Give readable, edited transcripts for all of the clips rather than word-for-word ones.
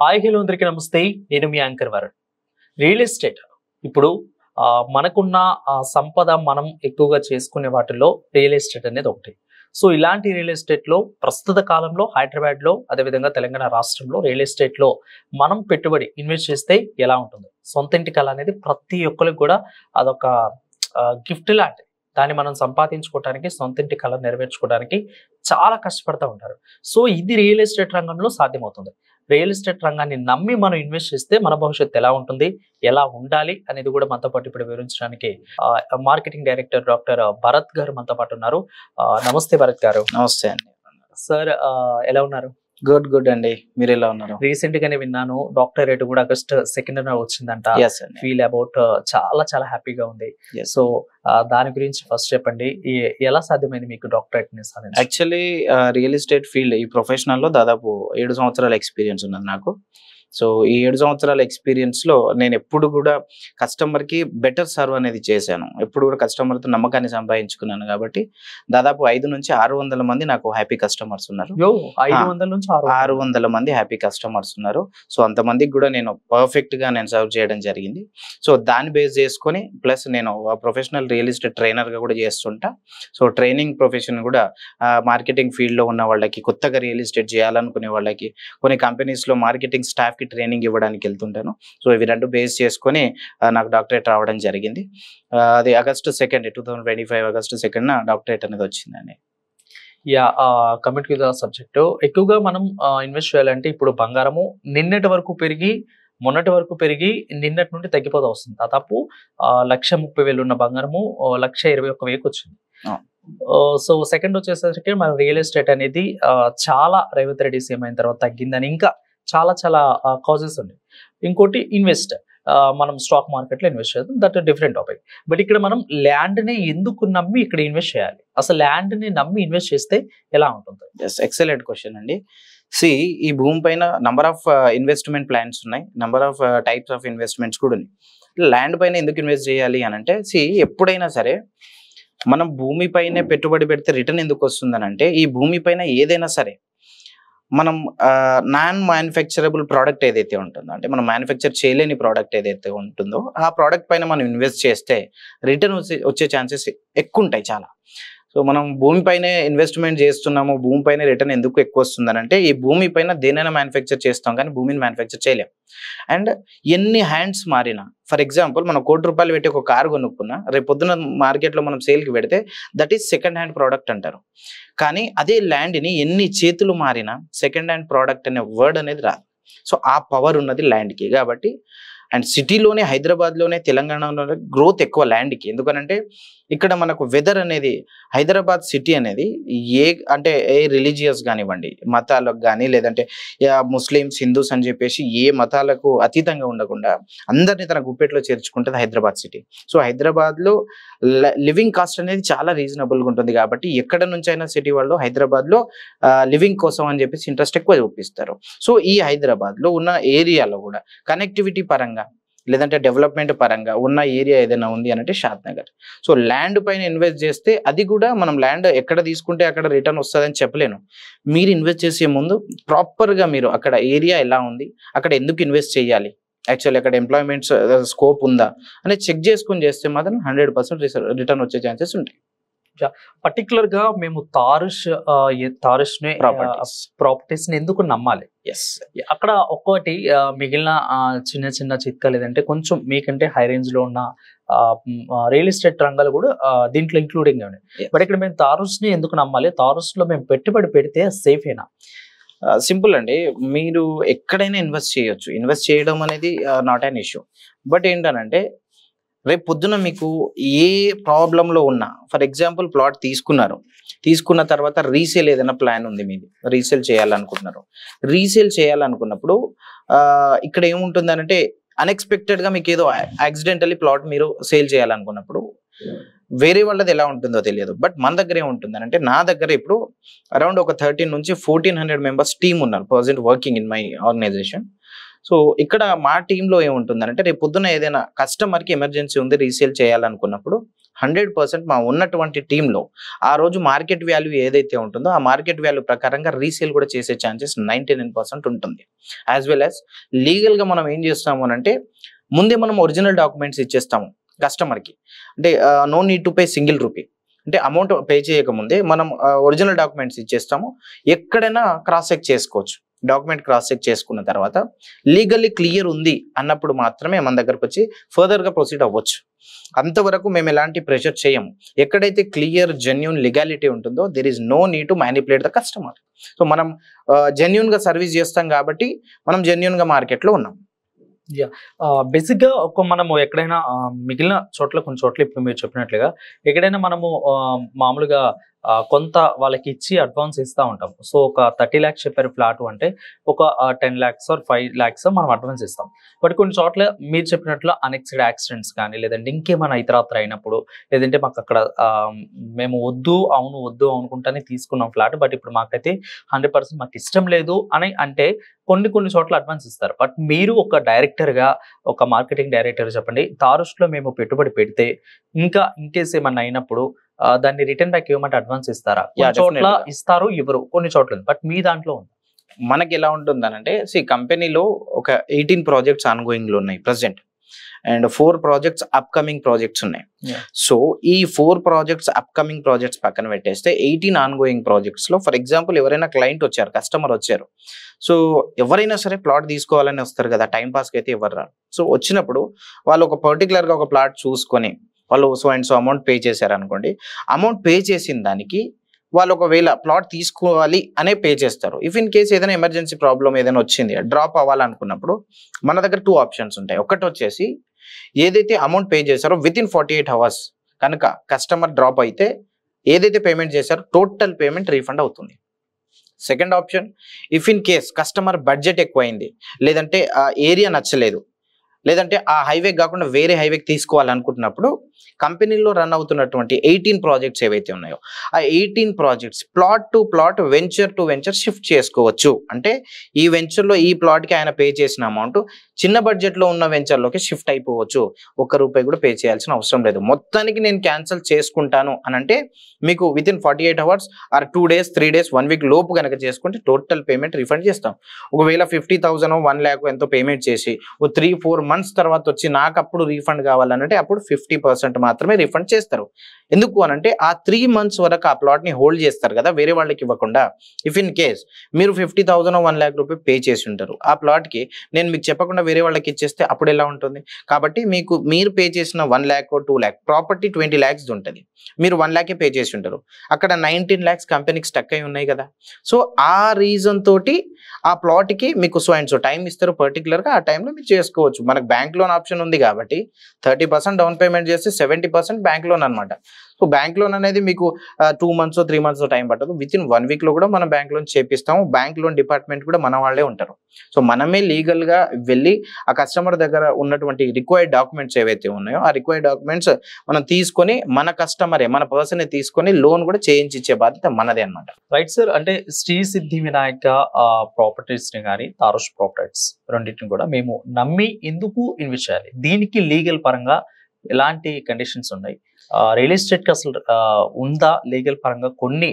Hi hello అందరికీ నమస్తే. నేను మీ యాంకర్ వరుణ్. రియల్ ఎస్టేట్ ఇప్పుడు మనకున్న సంపద మనం ఎక్కువగా చేసుకునే వాటిల్లో రియల్ ఎస్టేట్ అనేది ఒకటి. సో ఇలాంటి రియల్ ఎస్టేట్ లో ప్రస్తుత కాలంలో హైదరాబాద్ లో అదేవిధంగా తెలంగాణ రాష్ట్రంలో రియల్ ఎస్టేట్ లో మనం పెట్టుబడి ఇన్వెస్ట్ చేస్తే ఎలా ఉంటుంది? సొంత ఇంటి కళ అనేది ప్రతి ఒక్కరికి కూడా అదొక గిఫ్ట్ లాంటిది. దాన్ని మనం సంపాదించుకోవడానికి, సొంత ఇంటి కళ నెరవేర్చుకోవడానికి చాలా కష్టపడతా ఉంటారు. సో ఇది రియల్ ఎస్టేట్ రంగంలో సాధ్యమవుతుంది. రియల్ ఎస్టేట్ రంగాన్ని నమ్మి మనం ఇన్వెస్ట్ చేస్తే మన భవిష్యత్తు ఎలా ఉంటుంది, ఎలా ఉండాలి అనేది కూడా మనతో పాటు ఇప్పుడు వివరించడానికి మార్కెటింగ్ డైరెక్టర్ డాక్టర్ భరత్ గారు మనతో పాటు ఉన్నారు. నమస్తే భరత్ గారు. నమస్తే అండి సార్. ఎలా ఉన్నారు? గుడ్ అండి. మీరు ఎలా ఉన్నారు? రీసెంట్ గానే విన్నాను డాక్టరేట్ కూడా ఆగస్ట్ 2nd వచ్చిందంట. ఫీల్ అబౌట్ చాలా చాలా హ్యాపీగా ఉంది. సో దాని గురించి ఫస్ట్ చెప్పండి, ఎలా సాధ్యమైంది మీకు డాక్టరేట్ ని సాధించడం? యాక్చువల్లీ రియల్ ఎస్టేట్ ఫీల్డ్ ఈ ప్రొఫెషనల్ లో దాదాపు 7 సంవత్సరాల ఎక్స్పీరియన్స్ ఉన్నది నాకు. సో ఈ 7 సంవత్సరాల ఎక్స్పీరియన్స్ లో నేను ఎప్పుడు కూడా కస్టమర్ కి బెటర్ సర్వ్ అనేది చేశాను. ఎప్పుడు కూడా కస్టమర్ తో నమ్మకాన్ని సంపాదించుకున్నాను. కాబట్టి దాదాపు 5 నుంచి 600 మంది నాకు హ్యాపీ కస్టమర్స్ ఉన్నారు. 500 నుంచి 600 మంది హ్యాపీ కస్టమర్స్ ఉన్నారు. సో అంతమందికి కూడా నేను పర్ఫెక్ట్ గా నేను సర్వ్ చేయడం జరిగింది. సో దాన్ని బేస్ చేసుకొని ప్లస్ నేను ప్రొఫెషనల్ రియల్ ఎస్టేట్ ట్రైనర్ గా కూడా చేస్తుంటా. సో ట్రైనింగ్ ప్రొఫెషన్ కూడా మార్కెటింగ్ ఫీల్డ్ లో ఉన్న వాళ్ళకి, కొత్తగా రియల్ ఎస్టేట్ చేయాలనుకునే వాళ్ళకి, కొన్ని కంపెనీస్ లో మార్కెటింగ్ స్టాఫ్ ట్రైనింగ్ ఇవ్వడానికి వెళ్తుంటాను. సో ఇవి రెండు బేస్ చేసుకొని నాకు డాక్టరేట్ రావడం జరిగింది. అది August 2nd 2025 August 2nd doctorate అనేది వచ్చిందండి. Commit to the subject. ఎక్కువగా మనం ఇన్వెస్ట్ చేయాలంటే ఇప్పుడు బంగారము నిన్నటి వరకు పెరిగి మొన్నటి వరకు పెరిగి నిన్నటి నుండి తగ్గిపోతూ వస్తుంది. దాదాపు 1,30,000 ఉన్న బంగారము 1,21,000 వచ్చింది. సో సెకండ్ వచ్చేసరికి మన రియల్ ఎస్టేట్ అనేది చాలా రేవంత్ రెడ్డి సీఎం అయిన తర్వాత తగ్గిందని ఇంకా చాలా చాలా కాజెస్ ఉన్నాయి. ఇంకోటి ఇన్వెస్ట్, మనం స్టాక్ మార్కెట్ లో ఇన్వెస్ట్ చేద్దాం, దట్ డిఫరెంట్ టాపిక్. బట్ ఇక్కడ మనం ల్యాండ్ ని ఎందుకు నమ్మి ఇక్కడ ఇన్వెస్ట్ చేయాలి? అసలు ల్యాండ్ ని నమ్మి ఇన్వెస్ట్ చేస్తే ఎలా ఉంటుంది? ఎక్సలెంట్ క్వశ్చన్ అండి. ఈ భూమి పైన నంబర్ ఆఫ్ ఇన్వెస్ట్మెంట్ ప్లాన్స్ ఉన్నాయి, number of types of investments కూడా ఉన్నాయి. ల్యాండ్ పైన ఎందుకు ఇన్వెస్ట్ చేయాలి అని అంటే, ఎప్పుడైనా సరే మనం భూమి పైన పెట్టుబడి పెడితే రిటర్న్ ఎందుకు వస్తుందని అంటే, ఈ భూమి పైన ఏదైనా సరే మనం నాన్ మ్యానుఫ్యాక్చరబుల్ ప్రోడక్ట్ ఏదైతే ఉంటుందో, అంటే మనం మ్యానుఫ్యాక్చర్ చేయలేని ప్రోడక్ట్ ఏదైతే ఉంటుందో ఆ ప్రోడక్ట్ పైన మనం ఇన్వెస్ట్ చేస్తే రిటర్న్ వచ్చే ఛాన్సెస్ ఎక్కువ ఉంటాయి చాలా. సో మనం భూమి పైన ఇన్వెస్ట్మెంట్ చేస్తున్నాము, భూమి పైన రిటర్న్ ఎందుకు ఎక్కువ వస్తుందని అంటే, ఈ భూమి పైన దేనైనా మ్యానుఫ్యాక్చర్ చేస్తాం కానీ భూమిని మ్యానుఫ్యాక్చర్ చేయలేం. అండ్ ఎన్ని హ్యాండ్స్ మారినా, ఫర్ ఎగ్జాంపుల్ మనం ₹1,00,00,000 పెట్టి ఒక కారు కొనుక్కున్నా, రేపు పొద్దున మార్కెట్లో మనం సేల్కి పెడితే that is second hand product అంటారు. కానీ అదే ల్యాండ్ని ఎన్ని చేతులు మారినా సెకండ్ హ్యాండ్ ప్రోడక్ట్ అనే వర్డ్ అనేది రాదు. సో ఆ పవర్ ఉన్నది ల్యాండ్కి. కాబట్టి అండ్ సిటీలోనే, హైదరాబాద్లోనే, తెలంగాణలోనే గ్రోత్ ఎక్కువ ల్యాండ్కి. ఎందుకనంటే ఇక్కడ మనకు వెదర్ అనేది, హైదరాబాద్ సిటీ అనేది ఏ రిలీజియస్ కానివ్వండి, మతాలకు కానీ, లేదంటే ముస్లిమ్స్, హిందూస్ అని చెప్పేసి ఏ మతాలకు అతీతంగా ఉండకుండా అందరినీ తన గుప్పెట్లో చేర్చుకుంటుంది హైదరాబాద్ సిటీ. సో హైదరాబాద్లో లివింగ్ కాస్ట్ అనేది చాలా రీజనబుల్గా ఉంటుంది. కాబట్టి ఎక్కడ నుంచి అయినా సిటీ వాళ్ళు హైదరాబాద్లో లివింగ్ కోసం అని చెప్పేసి ఇంట్రెస్ట్ ఎక్కువ చూపిస్తారు. సో ఈ హైదరాబాద్లో ఉన్న ఏరియాలో కూడా కనెక్టివిటీ పరంగా, లేదంటే డెవలప్మెంట్ పరంగా ఉన్న ఏరియా ఏదైనా ఉంది అంటే షాద్ నగర్. సో ల్యాండ్ పైన ఇన్వెస్ట్ చేస్తే, అది కూడా మనం ల్యాండ్ ఎక్కడ తీసుకుంటే అక్కడ రిటర్న్ వస్తుందని చెప్పలేను. మీరు ఇన్వెస్ట్ చేసే ముందు ప్రాపర్గా మీరు అక్కడ ఏరియా ఎలా ఉంది, అక్కడ ఎందుకు ఇన్వెస్ట్ చేయాలి, యాక్చువల్లీ అక్కడ ఎంప్లాయ్మెంట్ స్కోప్ ఉందా అని చెక్ చేసుకుని చేస్తే మాత్రం 100% రిటర్న్ వచ్చే ఛాన్సెస్ ఉంటాయి. పర్టికులర్ గా మేము తారుష్ ప్రాపర్టీస్ ని ఎందుకు నమ్మాలి? అక్కడ ఒక్కటి మిగిలిన చిన్న చిన్న చిట్కాలు ఏదంటే, కొంచెం మీకంటే హై రేంజ్ లో ఉన్న రియల్ ఎస్టేట్ రంగాలు కూడా దీంట్లో ఇంక్లూడింగ్ ఉన్నాయి. బట్ ఇక్కడ మేము తారుష్ ని ఎందుకు నమ్మాలి? తారుష్ లో మేము పెట్టుబడి పెడితే సేఫ్ అయినా? సింపుల్ అండి, మీరు ఎక్కడైనా ఇన్వెస్ట్ చేయొచ్చు. ఇన్వెస్ట్ చేయడం అనేది నాట్ అన్ ఇష్యూ. బట్ ఏంటనంటే, రేపు పొద్దున మీకు ఏ ప్రాబ్లంలో ఉన్నా, ఫర్ ఎగ్జాంపుల్ ప్లాట్ తీసుకున్న తర్వాత రీసేల్ ఏదైనా ప్లాన్ ఉంది, మీది రీసేల్ చేయాలనుకున్నప్పుడు ఇక్కడ ఏముంటుందనంటే, అన్ఎక్స్పెక్టెడ్గా మీకు ఏదో యాక్సిడెంటల్లీ ప్లాట్ మీరు సేల్ చేయాలనుకున్నప్పుడు వేరే వాళ్ళది ఎలా ఉంటుందో తెలియదు. బట్ మన దగ్గర ఏముంటుందనంటే, నా దగ్గర ఇప్పుడు అరౌండ్ ఒక 13 నుంచి 1,400 మెంబర్స్ టీమ్ ఉన్నారు present working in my organisation. So ఇక్కడ మా టీంలో ఏముంటుందంటే, రేపు పొద్దున ఏదైనా కస్టమర్కి ఎమర్జెన్సీ ఉంది రీసేల్ చేయాలనుకున్నప్పుడు 100% మా ఉన్నటువంటి టీంలో ఆ రోజు మార్కెట్ వాల్యూ ఏదైతే ఉంటుందో ఆ మార్కెట్ వాల్యూ ప్రకారంగా రీసేల్ కూడా చేసే ఛాన్సెస్ 99% ఉంటుంది. యాజ్ వెల్ యాజ్ లీగల్గా మనం ఏం చేస్తాము అని అంటే ముందే మనం ఒరిజినల్ డాక్యుమెంట్స్ ఇచ్చేస్తాము కస్టమర్కి. అంటే no need to pay single rupee, అంటే అమౌంట్ పే చేయకముందే మనం ఒరిజినల్ డాక్యుమెంట్స్ ఇచ్చేస్తాము. ఎక్కడైనా క్రాస్ చెక్ చేసుకోవచ్చు. డాక్యుమెంట్ క్రాస్ చెక్ చేసుకున్న తర్వాత లీగల్లీ క్లియర్ ఉంది అన్నప్పుడు మాత్రమే మన దగ్గరకు వచ్చి ఫర్దర్గా ప్రొసీడ్ అవ్వచ్చు. అంతవరకు మేము ఎలాంటి ప్రెషర్ చేయము. ఎక్కడైతే క్లియర్ జెన్యూన్ లీగాలిటీ ఉంటుందో there is no need to manipulate the customer. So మనం జెన్యూన్గా సర్వీస్ చేస్తాం కాబట్టి మనం జెన్యూన్గా మార్కెట్లో ఉన్నాం. బేసిక్గా మనము ఎక్కడైనా మిగిలిన చోట్ల కొన్ని చోట్ల ఇప్పుడు మీరు చెప్పినట్లుగా ఎక్కడైనా మనము మామూలుగా కొంత వాళ్ళకి ఇచ్చి అడ్వాన్స్ ఇస్తూ ఉంటాం. సో ఒక 30 lakhs చెప్పారు ఫ్లాట్ అంటే ఒక 10 lakhs or 5 lakhs మనం అడ్వాన్స్ ఇస్తాం. బట్ కొన్ని చోట్ల మీరు చెప్పినట్లు అన్ఎక్స్పెక్టెడ్ యాక్సిడెంట్స్ కానీ లేదంటే ఇంకేమైనా ఇతరాత్ర అయినప్పుడు లేదంటే మాకు అక్కడ మేము వద్దు అనుకుంటానే తీసుకున్నాం ఫ్లాట్, బట్ ఇప్పుడు మాకైతే 100% మాకు ఇష్టం లేదు అని అంటే కొన్ని చోట్ల అడ్వాన్స్ ఇస్తారు. బట్ మీరు ఒక డైరెక్టర్గా ఒక మార్కెటింగ్ డైరెక్టర్ చెప్పండి, తారుష్లో మేము పెట్టుబడి పెడితే ఇంకా ఇన్కేస్ ఏమన్నా అయినప్పుడు దాన్ని రిటర్న్ బ్యాక్ ఇవ్వమంటే అడ్వాన్స్ ఇస్తారా? కొన్ని చోట్ల ఇస్తారు, ఇవ్వరు, కొన్ని చోట్ల. బట్ మీ దాంట్లో ఉంది. మనకి ఎలా ఉంటుందనంటే కంపెనీలో ఒక 18 ప్రాజెక్ట్స్ ఆన్గోయింగ్ లో ఉన్నాయి present, and 4 projects upcoming projects ఉన్నాయి. సో ఈ 4 ప్రాజెక్ట్స్ అప్కమింగ్ ప్రాజెక్ట్స్ పక్కన పెట్టేస్తే 18 ఆన్గోయింగ్ ప్రాజెక్ట్స్ లో ఫర్ ఎగ్జాంపుల్ ఎవరైనా క్లయింట్ వచ్చారు, కస్టమర్ వచ్చారు. సో ఎవరైనా సరే ప్లాట్ తీసుకోవాలని వస్తారు కదా, టైం పాస్కి అయితే ఎవరు రారు. సో వచ్చినప్పుడు వాళ్ళు ఒక పర్టికులర్గా ఒక ప్లాట్ చూసుకొని వాళ్ళు so and so amount pay చేశారు అనుకోండి. అమౌంట్ పే చేసిన దానికి వాళ్ళు ఒకవేళ ప్లాట్ తీసుకోవాలి అనే పే చేస్తారు. ఇఫ్ ఇన్ కేస్ ఏదైనా ఎమర్జెన్సీ ప్రాబ్లం ఏదైనా వచ్చింది, డ్రాప్ అవ్వాలనుకున్నప్పుడు మన దగ్గర 2 ఆప్షన్స్ ఉంటాయి. ఒకటి వచ్చేసి ఏదైతే అమౌంట్ పే చేశారో విత్ ఇన్ 48 hours కనుక కస్టమర్ డ్రాప్ అయితే ఏదైతే పేమెంట్ చేశారో టోటల్ పేమెంట్ రీఫండ్ అవుతుంది. Second option, if in case customer budget ఎక్కువైంది, లేదంటే ఆ ఏరియా నచ్చలేదు, లేదంటే ఆ హైవే కాకుండా వేరే హైవేకి తీసుకోవాలనుకుంటున్నప్పుడు కంపెనీలో రన్ అవుతున్నటువంటి 18 ప్రాజెక్ట్స్ ఏవైతే ఉన్నాయో ఆ 18 projects plot to plot, venture to venture shift చేసుకోవచ్చు. అంటే ఈ వెంచర్లో ఈ ప్లాట్కి ఆయన పే చేసిన అమౌంట్ చిన్న బడ్జెట్లో ఉన్న వెంచర్లోకి షిఫ్ట్ అయిపోవచ్చు. ₹1 కూడా పే చేయాల్సిన అవసరం లేదు. మొత్తానికి నేను క్యాన్సిల్ చేసుకుంటాను అని అంటే మీకు within 48 hours or 2 days 3 days 1 week లోపు కనుక చేసుకుంటే టోటల్ పేమెంట్ రిఫండ్ చేస్తాం. ఒకవేళ 50,000 1 lakh ఎంతో పేమెంట్ చేసి 3-4 months తర్వాత వచ్చి నాకు అప్పుడు రీఫండ్ కావాలంటే అప్పుడు 50% మాత్రమే రీఫండ్ చేస్తారు. ఎందుకు అనంటే ఆ 3 months వరకు ఆ ప్లాట్ ని హోల్డ్ చేస్తారు కదా, వేరే వాళ్ళకి ఇవ్వకుండా. ఇఫ్ ఇన్ కేస్ మీరు 50,000 1 lakh రూపీ పే చేసి ఉంటారు, ఆ ప్లాట్ కి నేను మీకు చెప్పకుండా వేరే వాళ్ళకి ఇచ్చేస్తే అప్పుడు ఎలా ఉంటుంది? కాబట్టి మీరు పే చేసిన 1 lakh 2 lakh ప్రాపర్టీ 20 lakhs ఉంటుంది, మీరు 1 lakh పే చేసి ఉంటారు. అక్కడ 19 lakhs కంపెనీకి స్టక్ అయి ఉన్నాయి కదా. సో ఆ రీజన్ తోటి ఆ ప్లాట్ కి మీకు సో అండ్ సో టైం ఇస్తారు పర్టికులర్ గా, ఆ టైంలో మీరు చేసుకోవచ్చు. మనకు బ్యాంక్ లోన్ ఆప్షన్ ఉంది కాబట్టి 30% డౌన్ పేమెంట్ చేస్తే 70% బ్యాంక్ లోన్ అనమాట. సో బ్యాంక్ లోన్ అనేది మీకు 2 months 3 months టైం పట్టదు, విత్ ఇన్ 1 week లో కూడా మనం బ్యాంక్ లోన్ చేపిస్తాము. బ్యాంక్ లోన్ డిపార్ట్మెంట్ కూడా మన వాళ్ళే ఉంటారు. సో మనమే లీగల్ గా వెళ్ళి ఆ కస్టమర్ దగ్గర ఉన్నటువంటి రిక్వైర్డ్ డాక్యుమెంట్స్ ఏవైతే ఉన్నాయో ఆ రిక్వైర్డ్ డాక్యుమెంట్స్ మనం తీసుకొని మన కస్టమరే మన పర్సన్ తీసుకొని లోన్ కూడా చేయించి ఇచ్చే బాధ్యత మనదే అనమాట. Right sir. అంటే శ్రీ సిద్ధి వినాయక ప్రాపర్టీస్ ని కానీ తారుష్ ప్రాపర్టీస్ రెండింటిని కూడా మేము నమ్మి ఎందుకు ఇన్వెస్ట్ చేయాలి? దీనికి లీగల్ పరంగా ఎలాంటి కండిషన్స్ ఉన్నాయి? రియల్ ఎస్టేట్ కి అసలు ఉందా లీగల్ పరంగా? కొన్ని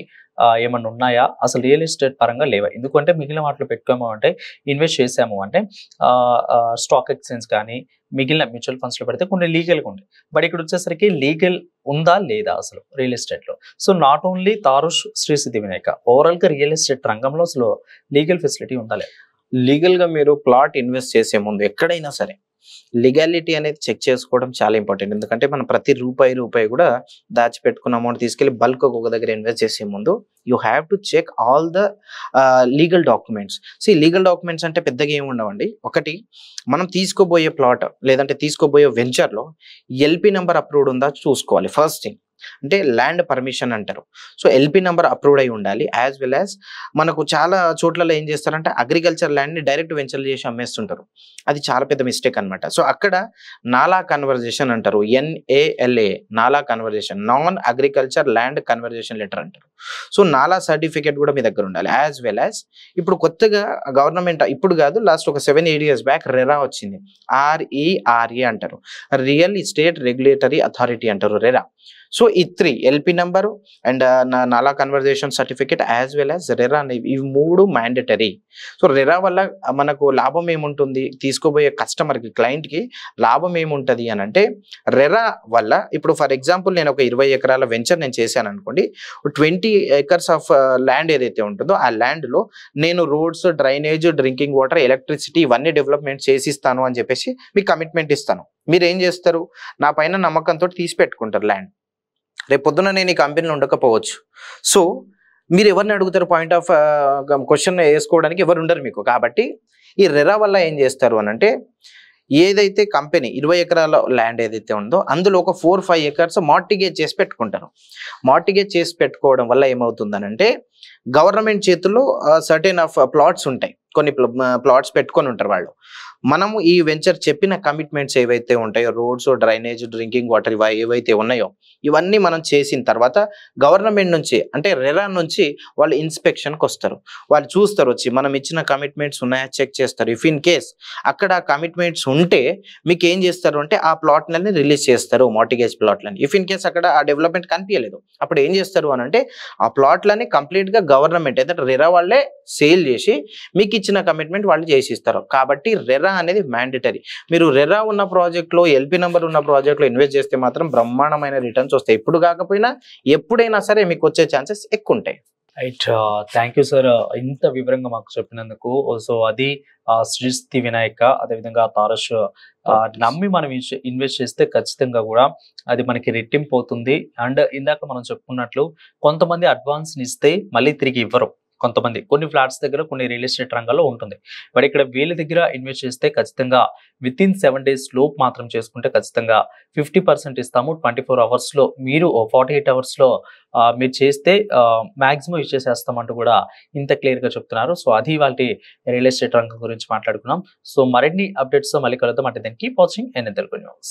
ఏమన్నా ఉన్నాయా? అసలు రియల్ ఎస్టేట్ పరంగా లేవా? ఎందుకంటే మిగిలిన వాటిలో పెట్టుకోము అంటే ఇన్వెస్ట్ చేసాము అంటే స్టాక్ ఎక్స్చేంజ్ కానీ మిగిలిన మ్యూచువల్ ఫండ్స్ లో పెడితే కొన్ని లీగల్గా ఉంటాయి. బట్ ఇక్కడ వచ్చేసరికి లీగల్ ఉందా లేదా అసలు రియల్ ఎస్టేట్ లో? So not only తారుష్ Shri Siddhi Vinayaka, overall గా రియల్ ఎస్టేట్ రంగంలో అసలు లీగల్ ఫెసిలిటీ ఉందా లేదా? లీగల్ గా మీరు ప్లాట్ ఇన్వెస్ట్ చేసే ముందు ఎక్కడైనా సరే లీగాలిటీ అనేది చెక్ చేసుకోవడం చాలా ఇంపార్టెంట్. ఎందుకంటే మనం ప్రతి రూపాయి కూడా దాచిపెట్టుకున్న అమౌంట్ తీసుకెళ్లి బల్క్ ఒక దగ్గర ఇన్వెస్ట్ చేసే ముందు you have to check all the legal documents. Legal documents అంటే పెద్దగా ఏమి ఉండవండి. ఒకటి, మనం తీసుకోబోయే ప్లాట్ లేదంటే తీసుకోబోయే వెంచర్లో ఎల్పి నెంబర్ అప్రూవ్డ్ ఉందా చూసుకోవాలి ఫస్ట్ థింగ్. అంటే ల్యాండ్ పర్మిషన్ అంటారు. సో ఎల్పి నెంబర్ అప్రూవ్డ్ అయి ఉండాలి. యాజ్ వెల్ యాజ్ మనకు చాలా చోట్లలో ఏం చేస్తారంటే అగ్రికల్చర్ ల్యాండ్ని డైరెక్ట్ వెంచర్లు చేసి అమ్మేస్తుంటారు. అది చాలా పెద్ద మిస్టేక్ అనమాట. సో అక్కడ నాలా కన్వర్జేషన్ అంటారు, NALA, నాలా conversation, non agriculture land conversation letter అంటారు. సో నాలా సర్టిఫికేట్ కూడా మీ దగ్గర ఉండాలి. యాజ్ వెల్ యాజ్ ఇప్పుడు కొత్తగా గవర్నమెంట్, ఇప్పుడు కాదు లాస్ట్ ఒక 7-8 years బ్యాక్ రెరా వచ్చింది. RERA అంటారు, రియల్ ఎస్టేట్ రెగ్యులేటరీ అథారిటీ అంటారు, రెరా. సో ఈ 3 ఎల్పి నెంబరు అండ్ నాలా conversation certificate as well as RERA అనేవి, ఇవి 3 మ్యాండేటరీ. సో రెరా వల్ల మనకు లాభం ఏముంటుంది, తీసుకోబోయే కస్టమర్కి, క్లయింట్కి లాభం ఏముంటుంది అని అంటే, రెరా వల్ల ఇప్పుడు ఫర్ ఎగ్జాంపుల్ నేను ఒక 20 ఎకరాల వెంచర్ నేను చేశాను అనుకోండి, 20 acres ఆఫ్ ల్యాండ్ ఏదైతే ఉంటుందో ఆ ల్యాండ్లో నేను roads, drainage, drinking water, electricity ఇవన్నీ డెవలప్మెంట్ చేసిస్తాను అని చెప్పేసి మీకు కమిట్మెంట్ ఇస్తాను. మీరు ఏం చేస్తారు, నా పైన నమ్మకంతో తీసి పెట్టుకుంటారు ల్యాండ్. రేపు పొద్దున నేను ఈ కంపెనీలో ఉండకపోవచ్చు. సో మీరు ఎవరిని అడుగుతారు, పాయింట్ ఆఫ్ క్వశ్చన్ వేసుకోవడానికి ఎవరు ఉండరు మీకు. కాబట్టి ఈ రెరా వల్ల ఏం చేస్తారు అని అంటే, ఏదైతే కంపెనీ 20 ఎకరాల ల్యాండ్ ఏదైతే ఉందో అందులో ఒక 4-5 acres మార్టిగేజ్ చేసి పెట్టుకుంటారు. మార్టిగేజ్ చేసి పెట్టుకోవడం వల్ల ఏమవుతుందనంటే, గవర్నమెంట్ చేతుల్లో సర్టెన్ ఆఫ్ ప్లాట్స్ ఉంటాయి, కొన్ని ప్లాట్స్ పెట్టుకొని ఉంటారు వాళ్ళు. మనము ఈ వెంచర్ చెప్పిన కమిట్మెంట్స్ ఏవైతే ఉంటాయో, రోడ్స్, డ్రైనేజ్, డ్రింకింగ్ వాటర్ ఏవైతే ఉన్నాయో ఇవన్నీ మనం చేసిన తర్వాత గవర్నమెంట్ నుంచి అంటే రెరా నుంచి వాళ్ళు ఇన్స్పెక్షన్కి వస్తారు. వాళ్ళు చూస్తారు, వచ్చి మనం ఇచ్చిన కమిట్మెంట్స్ ఉన్నాయా చెక్ చేస్తారు. ఇఫ్ ఇన్ కేస్ అక్కడ కమిట్మెంట్స్ ఉంటే మీకు ఏం చేస్తారు అంటే ఆ ప్లాట్లని రిలీజ్ చేస్తారు, మార్టిగేజ్ ప్లాట్లని. ఇఫ్ ఇన్ కేస్ అక్కడ ఆ డెవలప్మెంట్ కనిపించలేదు, అప్పుడు ఏం చేస్తారు అని అంటే ఆ ప్లాట్లని కంప్లీట్గా గవర్నమెంట్ అయితే రెరా వాళ్ళే సేల్ చేసి మీకు ఇచ్చిన కమిట్మెంట్ వాళ్ళు చేసి ఇస్తారు. కాబట్టి రెరా అనేది మ్యాండేటరీ. మీరు రెరా ఉన్న ప్రాజెక్ట్లో, ఎల్పి నెంబర్ ఉన్న ప్రాజెక్ట్లో ఇన్వెస్ట్ చేస్తే మాత్రం బ్రహ్మాండమైన రిటర్న్స్ వస్తాయి. ఎప్పుడు కాకపోయినా ఎప్పుడైనా సరే మీకు వచ్చే ఛాన్సెస్ ఎక్కువ ఉంటాయి. రైట్, థ్యాంక్ యూ సార్, ఇంత వివరంగా మాకు చెప్పినందుకు. సో అది శ్రీస్థి వినాయక, అదేవిధంగా తారష్ నమ్మి మనం ఇన్వెస్ట్ చేస్తే ఖచ్చితంగా కూడా అది మనకి రెట్టింపు అవుతుంది. అండ్ ఇందాక మనం చెప్పుకున్నట్లు కొంతమంది అడ్వాన్స్ ఇస్తే మళ్ళీ తిరిగి ఇవ్వరు. కొంతమంది కొన్ని ఫ్లాట్స్ దగ్గర, కొన్ని రియల్ ఎస్టేట్ రంగంలో ఉంటుంది. బట్ ఇక్కడ వీళ్ళ దగ్గర ఇన్వెస్ట్ చేస్తే ఖచ్చితంగా విత్ ఇన్ 7 days లోపు మాత్రం చేసుకుంటే ఖచ్చితంగా 50% ఇస్తాము. 24 hours లో, మీరు 48 hours లో మీరు చేస్తే మాక్సిమం ఇచ్చేసేస్తామంటూ కూడా ఇంత క్లియర్ గా చెప్తున్నారు. సో అది వాళ్ళ రియల్ ఎస్టేట్ రంగం గురించి మాట్లాడుకున్నాం. సో మరిన్ని అప్డేట్స్ మళ్ళీ కలుద్దాం. అంటే దాన్ని keep watching NN Telugu News.